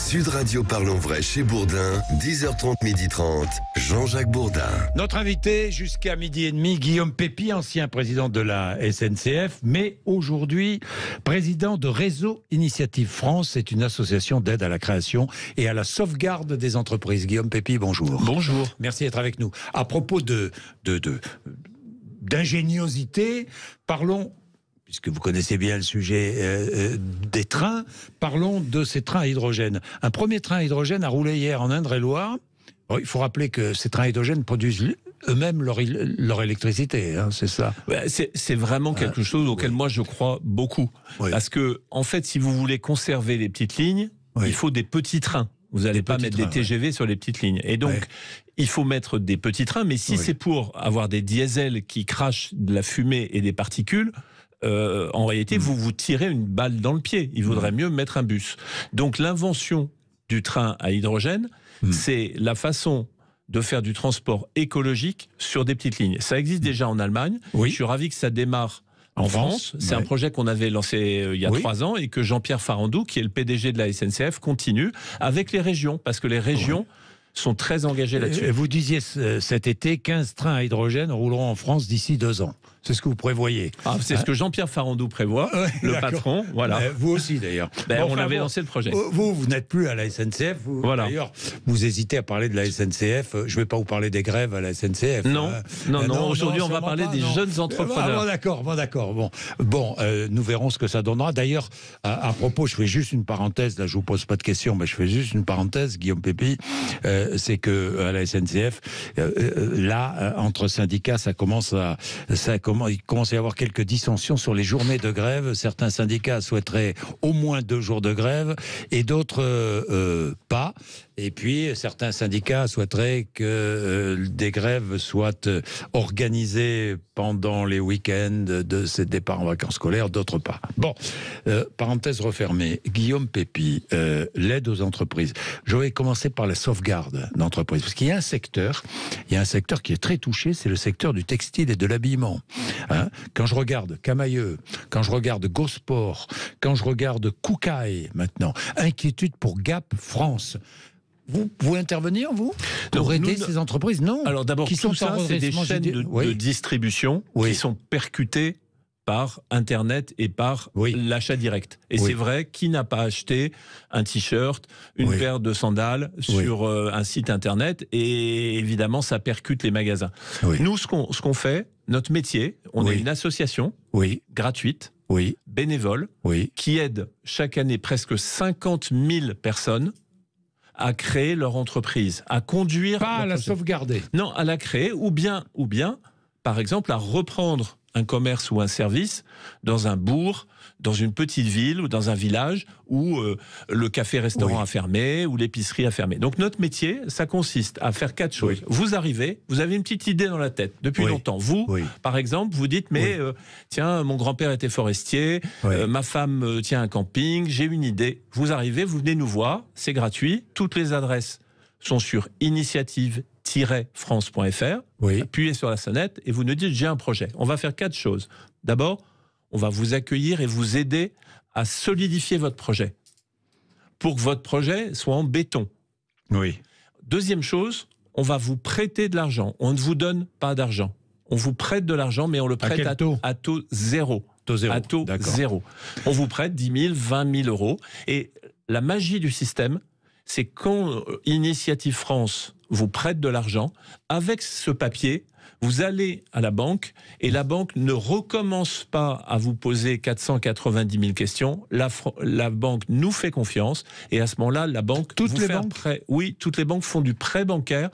Sud Radio Parlons Vrai chez Bourdin, 10h30, 12h30, Jean-Jacques Bourdin. Notre invité jusqu'à 12h30, Guillaume Pepy, ancien président de la SNCF, mais aujourd'hui président de Réseau Initiative France. C'est une association d'aide à la création et à la sauvegarde des entreprises. Guillaume Pepy, bonjour. Bonjour. Merci d'être avec nous. À propos d'ingéniosité, parlons, puisque vous connaissez bien le sujet des trains, parlons de ces trains à hydrogène. Un premier train à hydrogène a roulé hier en Indre-et-Loire. Il faut rappeler que ces trains à hydrogène produisent eux-mêmes leur électricité, hein, c'est ça. C'est vraiment quelque chose auquel moi je crois beaucoup. Oui. Parce que, en fait, si vous voulez conserver les petites lignes, il faut des petits trains. Vous n'allez pas mettre des TGV sur les petites lignes. Et donc, il faut mettre des petits trains, mais si c'est pour avoir des diesels qui crachent de la fumée et des particules, en réalité, vous tirez une balle dans le pied. Il vaudrait mieux mettre un bus. Donc, l'invention du train à hydrogène, c'est la façon de faire du transport écologique sur des petites lignes. Ça existe déjà en Allemagne. Je suis ravi que ça démarre en France. C'est un projet qu'on avait lancé il y a 3 ans et que Jean-Pierre Farandou, qui est le PDG de la SNCF, continue avec les régions, parce que les régions sont très engagées là-dessus. Vous disiez cet été, 15 trains à hydrogène rouleront en France d'ici 2 ans. C'est ce que vous prévoyez. C'est ce que Jean-Pierre Farandou prévoit, le patron. Voilà. Vous aussi, d'ailleurs. On avait lancé le projet. Vous n'êtes plus à la SNCF. D'ailleurs, vous hésitez à parler de la SNCF. Je ne vais pas vous parler des grèves à la SNCF. Non. Aujourd'hui, on va parler des jeunes entrepreneurs. D'accord. Bon, nous verrons ce que ça donnera. D'ailleurs, à propos, je fais juste une parenthèse. Là, je ne vous pose pas de questions, mais je fais juste une parenthèse, Guillaume Pepy. C'est que à la SNCF, là, entre syndicats, il commence à y avoir quelques dissensions sur les journées de grève. Certains syndicats souhaiteraient au moins 2 jours de grève et d'autres pas. Et puis, certains syndicats souhaiteraient que des grèves soient organisées pendant les week-ends de ces départs en vacances scolaires, d'autres pas. Bon, parenthèse refermée. Guillaume Pepy, l'aide aux entreprises. Je vais commencer par la sauvegarde d'entreprises. Parce qu'il y a un secteur qui est très touché, c'est le secteur du textile et de l'habillement. Quand je regarde Camailleux, quand je regarde Gosport, quand je regarde Koukaï maintenant, inquiétude pour Gap France. Vous pouvez intervenir, vous, pour aider ces entreprises? Non. Alors d'abord, tout ça, c'est des chaînes de distribution qui sont percutées par Internet et par l'achat direct. Et c'est vrai, qui n'a pas acheté un t-shirt, une paire de sandales sur un site Internet? Et évidemment, ça percute les magasins. Nous, ce qu'on fait, notre métier, on est une association gratuite, bénévole, qui aide chaque année presque 50 000 personnes à créer leur entreprise, à conduire... Pas à la sauvegarder. Non, à la créer, ou bien, par exemple, à reprendre un commerce ou un service dans un bourg, dans une petite ville ou dans un village où le café-restaurant a fermé, ou l'épicerie a fermé. Donc notre métier, ça consiste à faire 4 choses. Vous arrivez, vous avez une petite idée dans la tête depuis longtemps. Vous, par exemple, vous dites, mais tiens, mon grand-père était forestier, ma femme tient un camping, j'ai une idée. Vous arrivez, vous venez nous voir, c'est gratuit. Toutes les adresses sont sur initiative-france.fr. Appuyez sur la sonnette et vous nous dites, j'ai un projet. On va faire 4 choses. D'abord, on va vous accueillir et vous aider à solidifier votre projet pour que votre projet soit en béton. Deuxième chose, on va vous prêter de l'argent. On ne vous donne pas d'argent. On vous prête de l'argent, mais on le prête à taux zéro. À taux zéro. On vous prête 10 000, 20 000 euros. Et la magie du système, c'est quand Initiative France vous prête de l'argent, avec ce papier, vous allez à la banque et la banque ne recommence pas à vous poser 490 000 questions. La banque nous fait confiance et à ce moment-là, la banque vous fait un prêt. Oui, toutes les banques font du prêt bancaire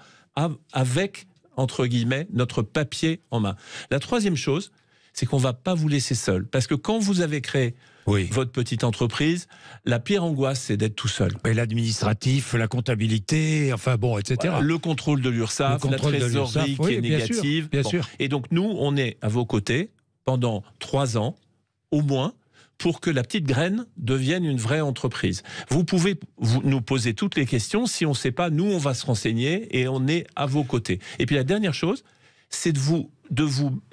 avec, entre guillemets, notre papier en main. La troisième chose, c'est qu'on ne va pas vous laisser seul. Parce que quand vous avez créé votre petite entreprise, la pire angoisse, c'est d'être tout seul. Et l'administratif, la comptabilité, enfin bon, etc. Voilà, le contrôle de l'URSSAF, la trésorerie qui est négative. Bien sûr. Et donc nous, on est à vos côtés pendant 3 ans, au moins, pour que la petite graine devienne une vraie entreprise. Vous pouvez nous poser toutes les questions. Si on ne sait pas, nous, on va se renseigner et on est à vos côtés. Et puis la dernière chose, c'est de vous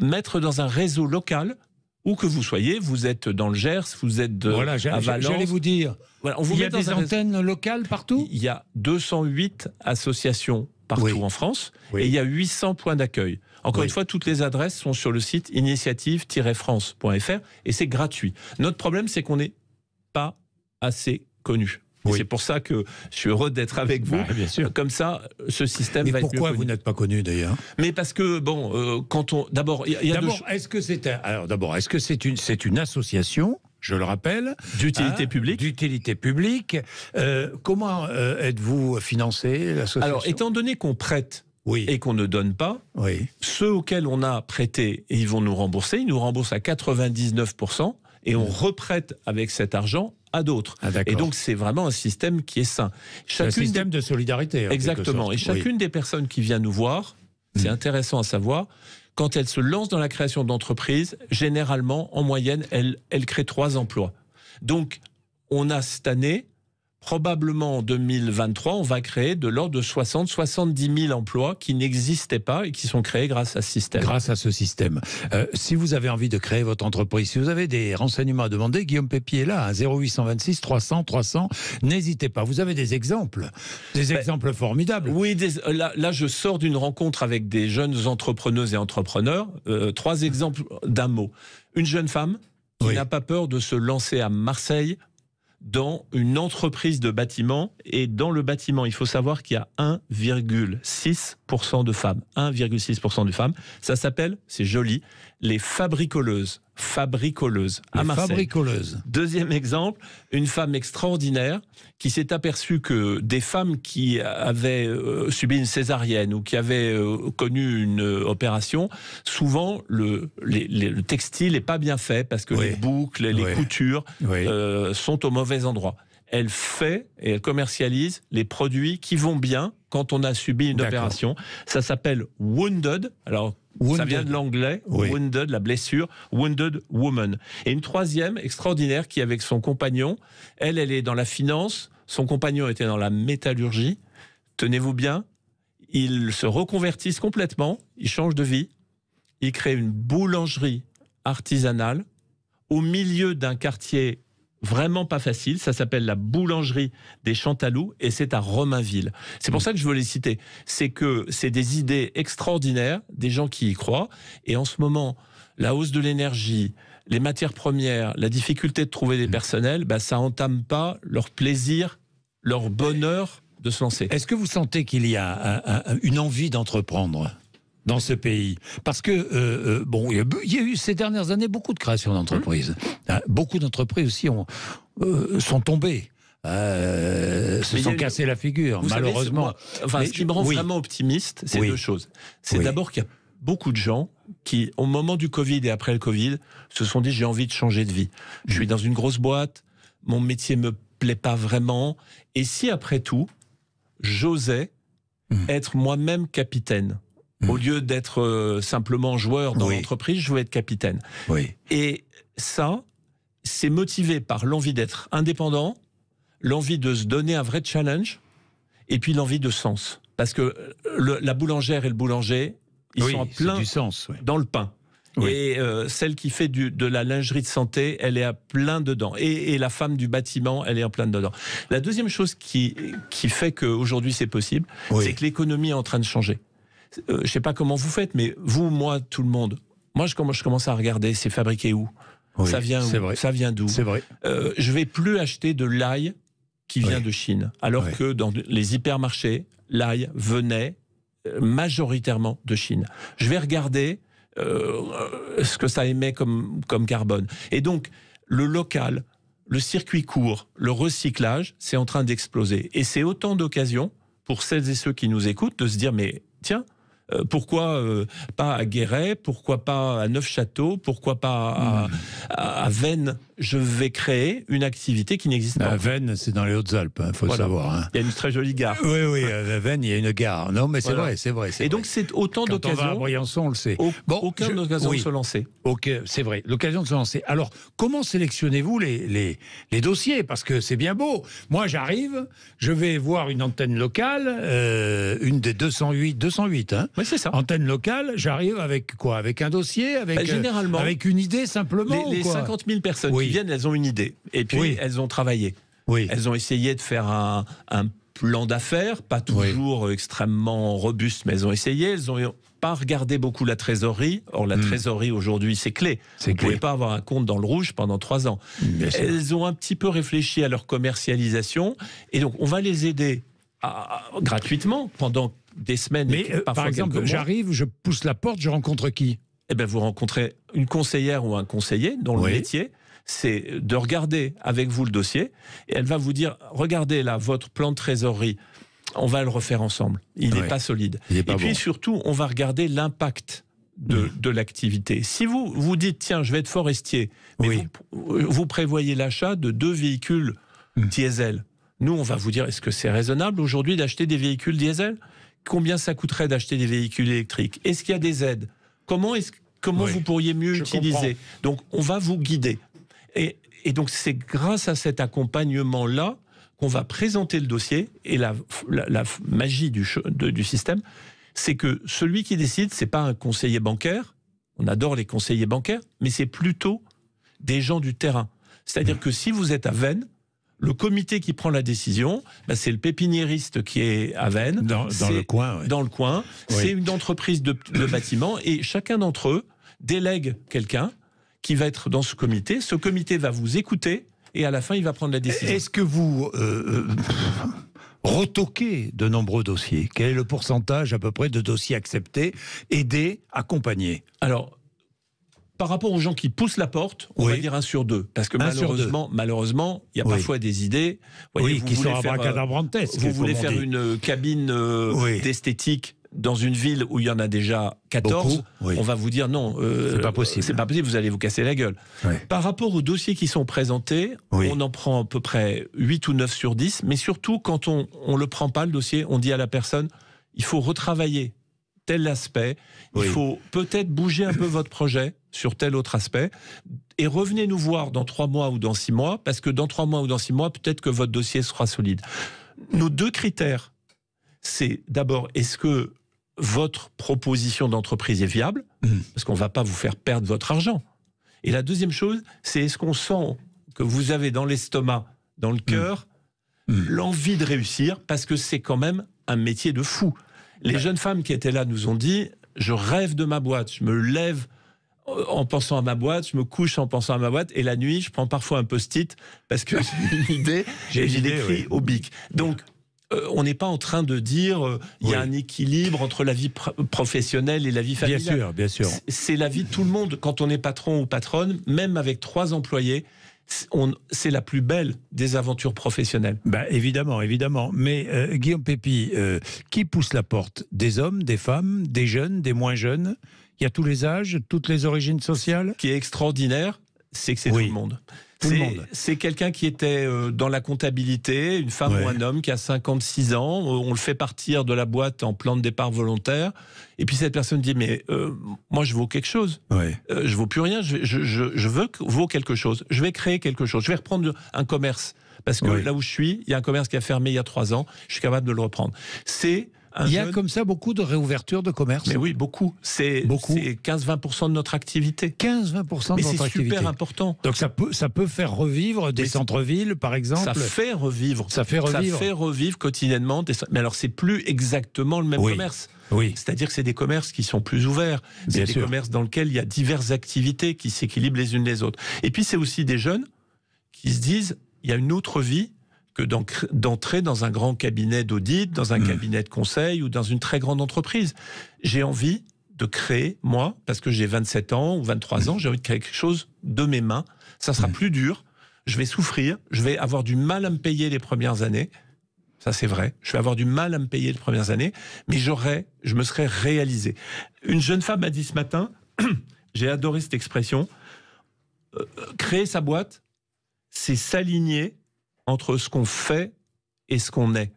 mettre dans un réseau local où que vous soyez, vous êtes dans le Gers, vous êtes Voilà, à Valence. j'allais vous dire. Voilà, on vous Il y met a dans des un antennes locales partout. Il y a 208 associations partout Oui. en France, Oui. et il y a 800 points d'accueil. Encore Oui. une fois, toutes les adresses sont sur le site initiative-france.fr, et c'est gratuit. Notre problème, c'est qu'on n'est pas assez connu. Oui. C'est pour ça que je suis heureux d'être avec vous. Bien sûr. Comme ça, ce système Mais va être mieux pourquoi connu. vous n'êtes pas connu d'ailleurs? Mais parce que, bon, quand on... D'abord, il y a D'abord, est-ce que c'est une association, je le rappelle, d'utilité publique. D'utilité publique. Comment êtes-vous financé, l'association? Alors, étant donné qu'on prête oui. et qu'on ne donne pas, Oui. ceux auxquels on a prêté, et ils vont nous rembourser, ils nous remboursent à 99%, et on reprête avec cet argent à d'autres. Ah, d'accord. Et donc, c'est vraiment un système qui est sain. C'est un système de solidarité. en Exactement. quelque Et sorte. chacune des personnes qui vient nous voir, c'est intéressant à savoir, quand elle se lance dans la création d'entreprise, généralement, en moyenne, elle crée 3 emplois. Donc, on a cette année, probablement en 2023, on va créer de l'ordre de 60-70 000 emplois qui n'existaient pas et qui sont créés grâce à ce système. Grâce à ce système. Si vous avez envie de créer votre entreprise, si vous avez des renseignements à demander, Guillaume Pépi est là, 0826 300 300. N'hésitez pas. Vous avez des exemples exemples formidables. Oui, là, je sors d'une rencontre avec des jeunes entrepreneuses et entrepreneurs. 3 exemples d'un mot. Une jeune femme qui Oui. n'a pas peur de se lancer à Marseille dans une entreprise de bâtiment. Et dans le bâtiment, il faut savoir qu'il y a 1,6% de femmes. 1,6% de femmes. Ça s'appelle, c'est joli, les fabricoleuses. Fabricoleuses à Marseille. Fabricoleuses. Deuxième exemple, une femme extraordinaire qui s'est aperçue que des femmes qui avaient subi une césarienne ou qui avaient connu une opération, souvent le textile n'est pas bien fait parce que Oui. les boucles, les Oui. coutures Oui. sont au mauvais endroit. Elle fait et elle commercialise les produits qui vont bien quand on a subi une D'accord. opération. Ça s'appelle Wounded. Alors, ça Wounded. vient de l'anglais, Oui. Wounded, la blessure, Wounded Woman. Et une troisième extraordinaire qui, avec son compagnon, elle est dans la finance, son compagnon était dans la métallurgie. Tenez-vous bien, ils se reconvertissent complètement, ils changent de vie, ils créent une boulangerie artisanale au milieu d'un quartier vraiment pas facile. Ça s'appelle la boulangerie des Chantalous et c'est à Romainville. C'est pour ça que je veux les citer. C'est que c'est des idées extraordinaires, des gens qui y croient. Et en ce moment, la hausse de l'énergie, les matières premières, la difficulté de trouver des personnels, ça entame pas leur plaisir, leur bonheur de se lancer. Est-ce que vous sentez qu'il y a une envie d'entreprendre dans ce pays? Parce que, il y a eu ces dernières années beaucoup de créations d'entreprises. Beaucoup d'entreprises aussi sont tombées. Se sont cassées la figure, Vous savez, malheureusement. ce qui me rend vraiment optimiste, c'est 2 choses. C'est d'abord qu'il y a beaucoup de gens qui, au moment du Covid et après le Covid, se sont dit j'ai envie de changer de vie. Je suis dans une grosse boîte, mon métier me plaît pas vraiment, et si après tout, j'osais être moi-même capitaine, au lieu d'être simplement joueur dans l'entreprise, je veux être capitaine. Oui. Et ça, c'est motivé par l'envie d'être indépendant, l'envie de se donner un vrai challenge, et puis l'envie de sens. Parce que la boulangère et le boulanger, ils sont en plein du sens, dans le pain. Oui. Et celle qui fait de la lingerie de santé, elle est à plein dedans. Et la femme du bâtiment, elle est en plein dedans. La deuxième chose qui fait qu'aujourd'hui c'est possible, c'est que l'économie est en train de changer. Je ne sais pas comment vous faites, mais vous, moi, tout le monde. Moi, je commence à regarder, c'est fabriqué où ? Ça vient où ? Vrai. Ça vient d'où ? C'est vrai. Je ne vais plus acheter de l'ail qui vient de Chine. Alors que dans les hypermarchés, l'ail venait majoritairement de Chine. Je vais regarder ce que ça émet comme carbone. Et donc, le local, le circuit court, le recyclage, c'est en train d'exploser. Et c'est autant d'occasions pour celles et ceux qui nous écoutent de se dire, mais tiens, pourquoi pas à Guéret, pourquoi pas à Neufchâteau, pourquoi pas à Veynes. je vais créer une activité qui n'existe pas. Veynes, c'est dans les Hautes-Alpes, il faut le savoir. Hein. Il y a une très jolie gare. Oui, à Veynes, il y a une gare. Non, mais c'est vrai. Et donc, c'est autant d'occasions. Quand on va à Briançon, on le sait. Aucune occasion de se lancer. Ok, c'est vrai, l'occasion de se lancer. Alors, comment sélectionnez-vous les dossiers? Parce que c'est bien beau. Moi, j'arrive, je vais voir une antenne locale, une des 208, hein. Oui, c'est ça. Antenne locale, j'arrive avec quoi? Avec un dossier, généralement, avec une idée simplement. Les 50 000 personnes qui viennent, elles ont une idée. Et puis, elles ont travaillé. Oui. Elles ont essayé de faire un plan d'affaires, pas toujours extrêmement robuste, mais elles ont essayé. Elles n'ont pas regardé beaucoup la trésorerie. Or, la trésorerie, aujourd'hui, c'est clé. Vous ne pouvez pas avoir un compte dans le rouge pendant 3 ans. Elles ont un petit peu réfléchi à leur commercialisation. Et donc, on va les aider gratuitement pendant des semaines. Mais par exemple, j'arrive, je pousse la porte, je rencontre qui? Eh bien, vous rencontrez une conseillère ou un conseiller dont le métier, c'est de regarder avec vous le dossier, et elle va vous dire, regardez là, votre plan de trésorerie, on va le refaire ensemble. Il n'est pas solide. Et puis surtout, on va regarder l'impact de l'activité. Si vous dites, tiens, je vais être forestier, mais vous prévoyez l'achat de 2 véhicules diesel, nous, on va vous dire, est-ce que c'est raisonnable aujourd'hui d'acheter des véhicules diesel? Combien ça coûterait d'acheter des véhicules électriques? Est-ce qu'il y a des aides? Comment vous pourriez mieux utiliser? Donc, on va vous guider. Et donc, c'est grâce à cet accompagnement-là qu'on va présenter le dossier. Et la magie du système, c'est que celui qui décide, c'est pas un conseiller bancaire. On adore les conseillers bancaires, mais c'est plutôt des gens du terrain. C'est-à-dire que si vous êtes à Veynes, le comité qui prend la décision, c'est le pépiniériste qui est à Veynes. Dans le coin. Dans le coin. C'est une entreprise de bâtiment et chacun d'entre eux délègue quelqu'un qui va être dans ce comité. Ce comité va vous écouter et à la fin, il va prendre la décision. Est-ce que vous retoquez de nombreux dossiers? Quel est le pourcentage à peu près de dossiers acceptés, aidés, accompagnés? Alors, par rapport aux gens qui poussent la porte, on va dire 1 sur 2. Parce que malheureusement, il y a parfois des idées. Voyez, qui sont abracadabrantesques. Vous voulez faire une cabine d'esthétique dans une ville où il y en a déjà 14, on va vous dire non, c'est pas possible. C'est pas possible, vous allez vous casser la gueule. Par rapport aux dossiers qui sont présentés, on en prend à peu près 8 ou 9 sur 10, mais surtout quand on le prend pas, le dossier, on dit à la personne, il faut retravailler tel aspect, il faut peut-être bouger un peu votre projet sur tel autre aspect, et revenez nous voir dans 3 mois ou dans 6 mois, parce que dans 3 mois ou dans 6 mois, peut-être que votre dossier sera solide. Nos 2 critères, c'est d'abord, est-ce que votre proposition d'entreprise est viable, parce qu'on ne va pas vous faire perdre votre argent. Et la deuxième chose, c'est est-ce qu'on sent que vous avez dans l'estomac, dans le cœur, l'envie de réussir, parce que c'est quand même un métier de fou. Les jeunes femmes qui étaient là nous ont dit, je rêve de ma boîte, je me lève en pensant à ma boîte, je me couche en pensant à ma boîte, et la nuit, je prends parfois un post-it, parce que j'ai une idée, j'ai écrit au bic. Donc, on n'est pas en train de dire il y a un équilibre entre la vie professionnelle et la vie familiale. Bien sûr. C'est la vie de tout le monde. Quand on est patron ou patronne, même avec 3 employés, c'est la plus belle des aventures professionnelles. Évidemment. Mais Guillaume Pépi, qui pousse la porte? Des hommes, des femmes, des jeunes, des moins jeunes? Il y a tous les âges, toutes les origines sociales? Ce qui est extraordinaire, c'est que c'est tout le monde. C'est quelqu'un qui était dans la comptabilité, une femme ou un homme qui a 56 ans, on le fait partir de la boîte en plan de départ volontaire, et puis cette personne dit, mais moi je vaux quelque chose, je vaux plus rien, je vaux quelque chose, je vais créer quelque chose, je vais reprendre un commerce, parce que là où je suis, il y a un commerce qui a fermé il y a 3 ans, je suis capable de le reprendre. Il y a comme ça beaucoup de réouvertures de commerce? Mais oui, beaucoup. C'est 15-20% de notre activité. 15-20% de notre activité. Mais c'est super important. Donc ça peut faire revivre des centres-villes, par exemple? Ça fait revivre quotidiennement. Mais alors, c'est plus exactement le même commerce. C'est-à-dire que c'est des commerces qui sont plus ouverts. C'est des commerces dans lesquels il y a diverses activités qui s'équilibrent les unes les autres. Et puis, c'est aussi des jeunes qui se disent, il y a une autre vie que d'entrer dans un grand cabinet d'audit, dans un cabinet de conseil ou dans une très grande entreprise. J'ai envie de créer, moi, parce que j'ai 27 ans ou 23 ans, j'ai envie de créer quelque chose de mes mains. Ça sera plus dur, je vais souffrir, je vais avoir du mal à me payer les premières années. Ça, c'est vrai. Je vais avoir du mal à me payer les premières années, mais je me serais réalisé. Une jeune femme m'a dit ce matin, j'ai adoré cette expression, créer sa boîte, c'est s'aligner entre ce qu'on fait et ce qu'on est.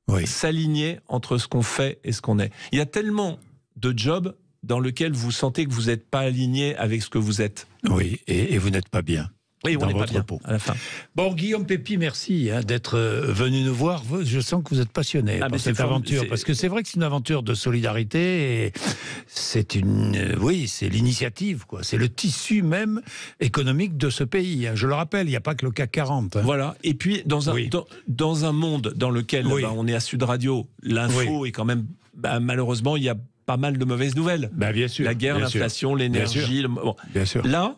Oui. S'aligner entre ce qu'on fait et ce qu'on est. Il y a tellement de jobs dans lesquels vous sentez que vous n'êtes pas aligné avec ce que vous êtes. Oui, et vous n'êtes pas bien. Oui, on dans n'est pas votre bien peau. à la fin. Bon, Guillaume Pépi, merci d'être venu nous voir. Je sens que vous êtes passionné par cette aventure, parce que c'est vrai que c'est une aventure de solidarité, et c'est c'est l'initiative, quoi. C'est le tissu même économique de ce pays. Je le rappelle, il n'y a pas que le CAC 40. Voilà. Et puis, dans un monde dans lequel on est à Sud Radio, l'info est quand même, malheureusement, il y a pas mal de mauvaises nouvelles. Bien sûr. La guerre, l'inflation, l'énergie. Bien sûr. Là,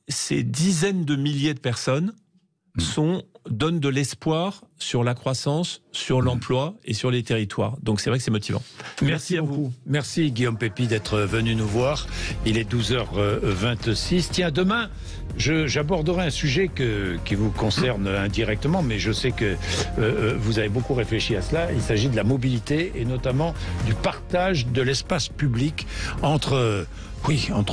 ces dizaines de milliers de personnes donnent de l'espoir sur la croissance, sur l'emploi et sur les territoires. Donc c'est vrai que c'est motivant. Merci à vous. Merci Guillaume Pépi d'être venu nous voir. Il est 12h26. Tiens, demain, j'aborderai un sujet qui vous concerne indirectement, mais je sais que vous avez beaucoup réfléchi à cela. Il s'agit de la mobilité et notamment du partage de l'espace public entre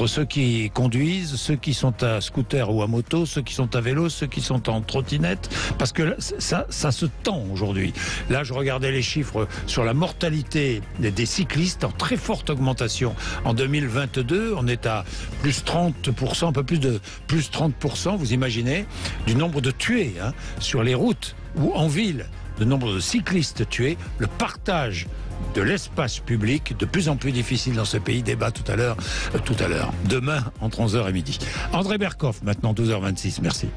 ceux qui conduisent, ceux qui sont à scooter ou à moto, ceux qui sont à vélo, ceux qui sont en trottinette, parce que ça se tend aujourd'hui. Là, je regardais les chiffres sur la mortalité des cyclistes en très forte augmentation. En 2022, on est à plus 30%, un peu plus de plus 30%, vous imaginez, du nombre de tués sur les routes ou en ville, le nombre de cyclistes tués, le partage de l'espace public, de plus en plus difficile dans ce pays. Débat tout à l'heure, demain entre 11h et midi. André Berkoff, maintenant 12h26, merci.